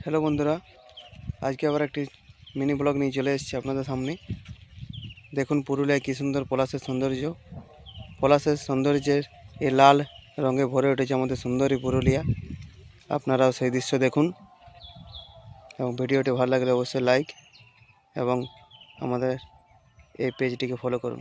Hello বন্ধুরা, আজকে আবার একটি মিনি ব্লগ নিয়ে চলে এসেছি আপনাদের সামনে। দেখুন পুরুলিয়ায় কী সুন্দর পলাশের সৌন্দর্য। পলাশের সৌন্দর্যের এই লাল রঙে ভরে উঠেছে আমাদের সুন্দরী পুরুলিয়া। আপনারাও সেই দৃশ্য দেখুন এবং ভিডিওটি ভালো লাগলে অবশ্যই লাইক এবং আমাদের এই পেজটিকে ফলো করুন।